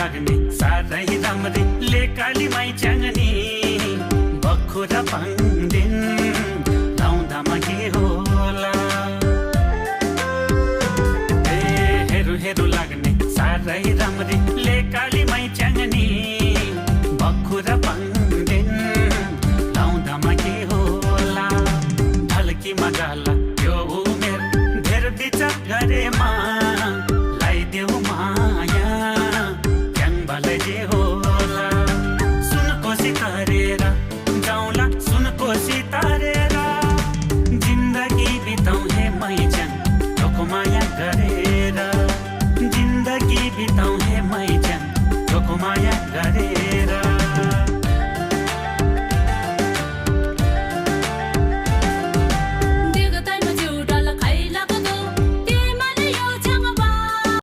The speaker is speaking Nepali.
लाग्ने साह्रै राम्री लेकाली माई च्याङ्नी बक्खु र पाङ्दिन लाउँदामा के होला ए हेरु हेरु लाग्ने साह्रै राम्री लेकाली माई च्याङ्नी बक्खु र पाङ्दिन लाउँदामा के होला ढल्कीमा गाला यो उमेर धेर विचार गरेमा लाइदेऊ माया क्याङबालाई जे होला सुनको सितारेर जाउँला सुनको सितारेर जिन्दगी बिताउँ हे मैच्याङ तोको माया गरेर जिन्दगी बिताउँ हे मैच्याङ तोको माया गरेर